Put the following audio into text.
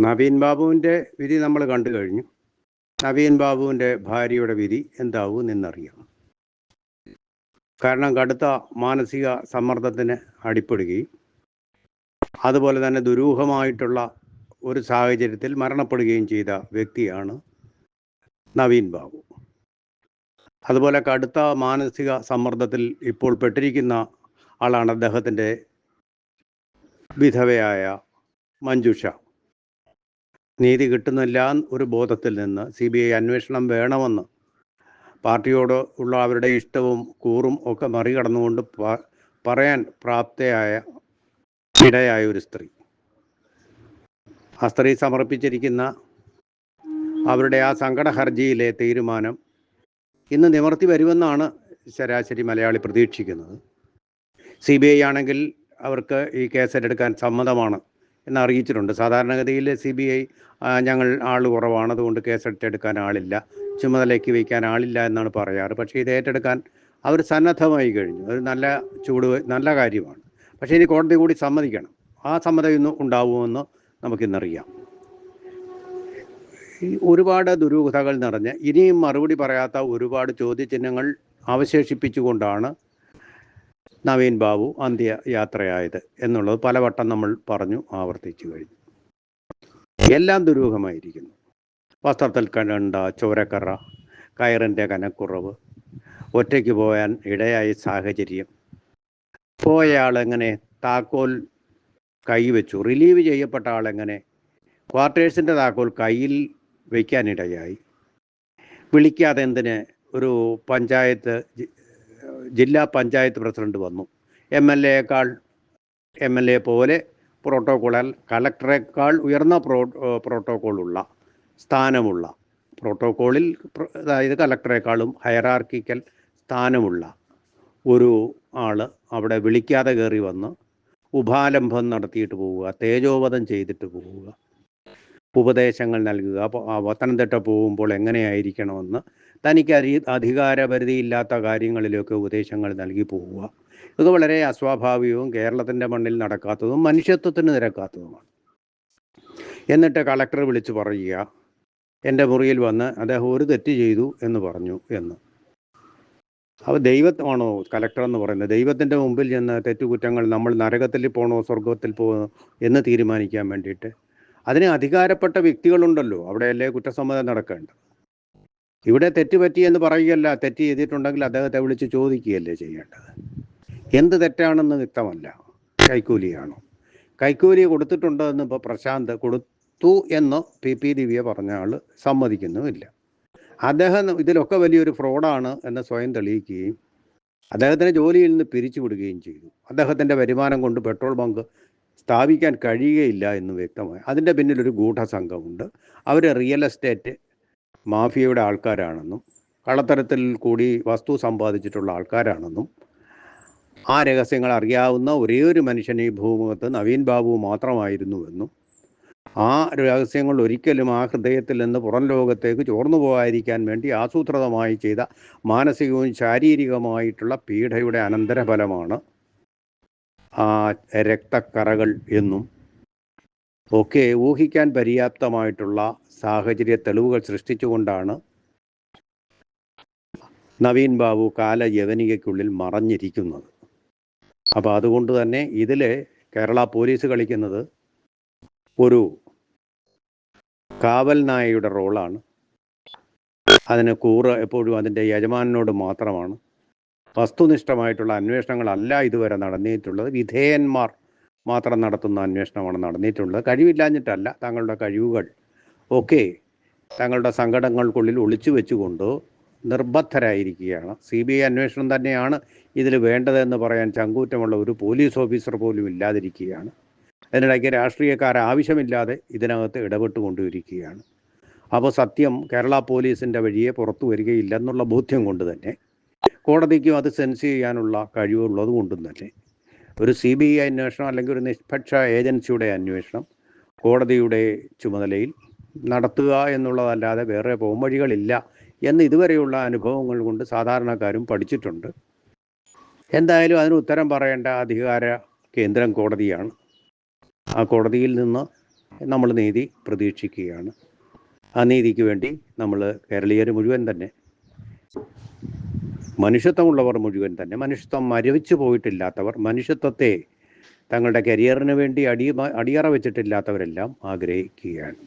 നവീൻ ബാബുവിൻ്റെ വിധി നമ്മൾ കണ്ടു കഴിഞ്ഞു. നവീൻ ബാബുവിൻ്റെ ഭാര്യയുടെ വിധി എന്താവും എന്നറിയാം. കാരണം കടുത്ത മാനസിക സമ്മർദ്ദത്തിന് അടിപ്പെടുകയും അതുപോലെ തന്നെ ദുരൂഹമായിട്ടുള്ള ഒരു സാഹചര്യത്തിൽ മരണപ്പെടുകയും ചെയ്ത വ്യക്തിയാണ് നവീൻ ബാബു. അതുപോലെ കടുത്ത മാനസിക സമ്മർദ്ദത്തിൽ ഇപ്പോൾ പെട്ടിരിക്കുന്ന ആളാണ് അദ്ദേഹത്തിൻ്റെ വിധവയായ മഞ്ജുഷ. നീതി കിട്ടുന്നില്ല ഒരു ബോധത്തിൽ നിന്ന് CBI അന്വേഷണം വേണമെന്ന് പാർട്ടിയോട് ഉള്ള അവരുടെ ഇഷ്ടവും കൂറും ഒക്കെ മറികടന്നുകൊണ്ട് പറയാൻ പ്രാപ്തയായ ഇടയായ ഒരു സ്ത്രീ. ആ സ്ത്രീ സമർപ്പിച്ചിരിക്കുന്ന അവരുടെ ആ സങ്കട ഹർജിയിലെ തീരുമാനം ഇന്ന് നിവർത്തി വരുമെന്നാണ് ശരാശരി മലയാളി പ്രതീക്ഷിക്കുന്നത്. CBI ആണെങ്കിൽ അവർക്ക് ഈ കേസെടുക്കാൻ സമ്മതമാണ് എന്ന് അറിയിച്ചിട്ടുണ്ട്. സാധാരണഗതിയിൽ CBI ഞങ്ങൾ ആൾ കുറവാണ്, അതുകൊണ്ട് കേസെടുക്കാൻ ആളില്ല, ചുമതലയ്ക്ക് വയ്ക്കാൻ ആളില്ല എന്നാണ് പറയാറ്. പക്ഷേ ഇത് ഏറ്റെടുക്കാൻ അവർ സന്നദ്ധമായി കഴിഞ്ഞു. അത് നല്ല കാര്യമാണ്. പക്ഷേ ഇനി കോടതി കൂടി സമ്മതിക്കണം. ആ സമ്മതം ഇന്ന് ഉണ്ടാവുമെന്ന് നമുക്കിന്നറിയാം. ഒരുപാട് ദുരൂഹതകൾ നിറഞ്ഞ് ഇനിയും മറുപടി പറയാത്ത ഒരുപാട് ചോദ്യചിഹ്നങ്ങൾ അവശേഷിപ്പിച്ചുകൊണ്ടാണ് നവീൻ ബാബു അന്ത്യയാത്രയായത് എന്നുള്ളത് പലവട്ടം നമ്മൾ ആവർത്തിച്ചു കഴിഞ്ഞു. എല്ലാം ദുരൂഹമായിരിക്കുന്നു. വസ്ത്രത്തിൽ കണ്ട ചോരക്കറ, കയറിൻ്റെ കനക്കുറവ്, ഒറ്റയ്ക്ക് പോകാൻ ഇടയായ സാഹചര്യം, പോയ ആളെങ്ങനെ താക്കോൽ കൈവച്ചു, റിലീവ് ചെയ്യപ്പെട്ട ആളെങ്ങനെ ക്വാർട്ടേഴ്സിൻ്റെ താക്കോൽ കയ്യിൽ വയ്ക്കാനിടയായി, വിളിക്കാതെ എന്തിന് ഒരു ജില്ലാ പഞ്ചായത്ത് പ്രസിഡന്റ് വന്നു, MLA പോലെ പ്രോട്ടോക്കോൾ, കളക്ടറേക്കാൾ ഉയർന്ന പ്രോട്ടോക്കോളുള്ള സ്ഥാനമുള്ള പ്രോട്ടോക്കോളിൽ, അതായത് കളക്ടറേക്കാളും ഹയറാർക്കിക്കൽ സ്ഥാനമുള്ള ഒരു ആൾ അവിടെ വിളിക്കാതെ കയറി വന്ന് ഉപാലംബം നടത്തിയിട്ട് പോവുക, തേജോവധം ചെയ്തിട്ട് പോവുക, ഉപദേശങ്ങൾ നൽകുക. പത്തനംതിട്ട പോകുമ്പോൾ എങ്ങനെയായിരിക്കണമെന്ന് തനിക്ക് അധികാരപരിധിയില്ലാത്ത കാര്യങ്ങളിലൊക്കെ ഉപദേശങ്ങൾ നൽകി പോവുക. ഇത് വളരെ അസ്വാഭാവികവും കേരളത്തിൻ്റെ മണ്ണിൽ നടക്കാത്തതും മനുഷ്യത്വത്തിന് നിരക്കാത്തതുമാണ്. എന്നിട്ട് കളക്ടർ വിളിച്ച് പറയുക, എൻ്റെ മുറിയിൽ വന്ന് അദ്ദേഹം ഒരു തെറ്റ് ചെയ്തു എന്ന് പറഞ്ഞു എന്ന്. അപ്പോൾ ദൈവമാണോ കളക്ടർ എന്ന് പറയുന്നത്? ദൈവത്തിൻ്റെ മുമ്പിൽ ചെന്ന് തെറ്റുകുറ്റങ്ങൾ നമ്മൾ നരകത്തിൽ പോകണോ സ്വർഗത്തിൽ പോകണോ എന്ന് തീരുമാനിക്കാൻ വേണ്ടിയിട്ട് അതിന് അധികാരപ്പെട്ട വ്യക്തികളുണ്ടല്ലോ, അവിടെയല്ലേ കുറ്റസമ്മതം നടക്കേണ്ടത്. ഇവിടെ തെറ്റ് പറ്റിയെന്ന് പറയുകയല്ല, തെറ്റ് ചെയ്തിട്ടുണ്ടെങ്കിൽ അദ്ദേഹത്തെ വിളിച്ച് ചോദിക്കുകയല്ലേ ചെയ്യേണ്ടത്. എന്ത് തെറ്റാണെന്ന് വ്യക്തമല്ല. കൈക്കൂലിയാണോ? കൈക്കൂലി കൊടുത്തിട്ടുണ്ടോ എന്ന് ഇപ്പോൾ പ്രശാന്ത് കൊടുത്തു എന്ന് PP ദിവ്യ പറഞ്ഞ ആൾ സമ്മതിക്കുന്നുമില്ല. അദ്ദേഹം ഇതിലൊക്കെ വലിയൊരു ഫ്രോഡാണ് എന്ന് സ്വയം തെളിയിക്കുകയും അദ്ദേഹത്തിൻ്റെ ജോലിയിൽ നിന്ന് പിരിച്ചുവിടുകയും ചെയ്തു. അദ്ദേഹത്തിൻ്റെ വരുമാനം കൊണ്ട് പെട്രോൾ ബങ്ക് സ്ഥാപിക്കാൻ കഴിയുകയില്ല എന്ന് വ്യക്തമായി. അതിൻ്റെ പിന്നിലൊരു ഗൂഢസംഘമുണ്ട്. അവർ റിയൽ എസ്റ്റേറ്റ് മാഫിയയുടെ ആൾക്കാരാണെന്നും കള്ളത്തരത്തിൽ കൂടി വസ്തു സമ്പാദിച്ചിട്ടുള്ള ആൾക്കാരാണെന്നും ആ രഹസ്യങ്ങൾ അറിയാവുന്ന ഒരേ ഒരു മനുഷ്യൻ ഈ ഭൂമുഖത്ത് നവീൻ ബാബു മാത്രമായിരുന്നുവെന്നും ആ രഹസ്യങ്ങൾ ഒരിക്കലും ആ ഹൃദയത്തിൽ നിന്ന് പുറം ലോകത്തേക്ക് ചോർന്നു പോകാതിരിക്കാൻ വേണ്ടി ആസൂത്രിതമായി ചെയ്ത മാനസികവും ശാരീരികമായിട്ടുള്ള പീഡയുടെ അനന്തരഫലമാണ് ആ രക്തക്കറകൾ എന്നും ഒക്കെ ഊഹിക്കാൻ പര്യാപ്തമായിട്ടുള്ള സാഹചര്യ തെളിവുകൾ സൃഷ്ടിച്ചുകൊണ്ടാണ് നവീൻ ബാബു കാലയവനികയ്ക്കുള്ളിൽ മറഞ്ഞിരിക്കുന്നത്. അപ്പോൾ അതുകൊണ്ട് തന്നെ ഇതിൽ കേരള പോലീസ് കളിക്കുന്നത് ഒരു കാവൽ നായയുടെ റോളാണ്. അതിന് കൂറ് എപ്പോഴും അതിൻ്റെ യജമാനോട് മാത്രമാണ്. വസ്തുനിഷ്ഠമായിട്ടുള്ള അന്വേഷണങ്ങളല്ല ഇതുവരെ നടന്നിട്ടുള്ളത്. വിധേയന്മാർ മാത്രം നടത്തുന്ന അന്വേഷണമാണ് നടന്നിട്ടുള്ളത്. കഴിവില്ലാഞ്ഞിട്ടല്ല, തങ്ങളുടെ കഴിവുകൾ ഒക്കെ തങ്ങളുടെ സങ്കടങ്ങൾക്കുള്ളിൽ ഒളിച്ചു വെച്ചുകൊണ്ട് നിർബദ്ധരായിരിക്കുകയാണ്. CBI അന്വേഷണം തന്നെയാണ് ഇതിൽ വേണ്ടതെന്ന് പറയാൻ ചങ്കൂറ്റമുള്ള ഒരു പോലീസ് ഓഫീസർ പോലും ഇല്ലാതിരിക്കുകയാണ്. അതിനിടയ്ക്ക് രാഷ്ട്രീയക്കാർ ആവശ്യമില്ലാതെ ഇതിനകത്ത് ഇടപെട്ടുകൊണ്ടിരിക്കുകയാണ്. അപ്പോൾ സത്യം കേരള പോലീസിൻ്റെ വഴിയെ പുറത്തു വരികയില്ലെന്നുള്ള ബോധ്യം കൊണ്ട് തന്നെ കോടതിക്കും അത് സെൻസ് ചെയ്യാനുള്ള കഴിവുള്ളത് കൊണ്ടും തന്നെ ഒരു CBI അന്വേഷണം അല്ലെങ്കിൽ ഒരു നിഷ്പക്ഷ ഏജൻസിയുടെ അന്വേഷണം കോടതിയുടെ ചുമതലയിൽ നടത്തുക എന്നുള്ളതല്ലാതെ വേറെ പോംവഴികളില്ല എന്ന് ഇതുവരെയുള്ള അനുഭവങ്ങൾ കൊണ്ട് സാധാരണക്കാരും പഠിച്ചിട്ടുണ്ട്. എന്തായാലും അതിന് ഉത്തരം പറയേണ്ട അധികാര കേന്ദ്രം കോടതിയാണ്. ആ കോടതിയിൽ നിന്ന് നമ്മൾ നീതി പ്രതീക്ഷിക്കുകയാണ്. ആ നീതിക്ക് വേണ്ടി നമ്മൾ കേരളീയർ മുഴുവൻ തന്നെ, മനുഷ്യത്വമുള്ളവർ മുഴുവൻ തന്നെ, മനുഷ്യത്വം മരവിച്ചു പോയിട്ടില്ലാത്തവർ, മനുഷ്യത്വത്തെ തങ്ങളുടെ കരിയറിന് വേണ്ടി അടിയറ വെച്ചിട്ടില്ലാത്തവരെല്ലാം ആഗ്രഹിക്കുകയാണ്.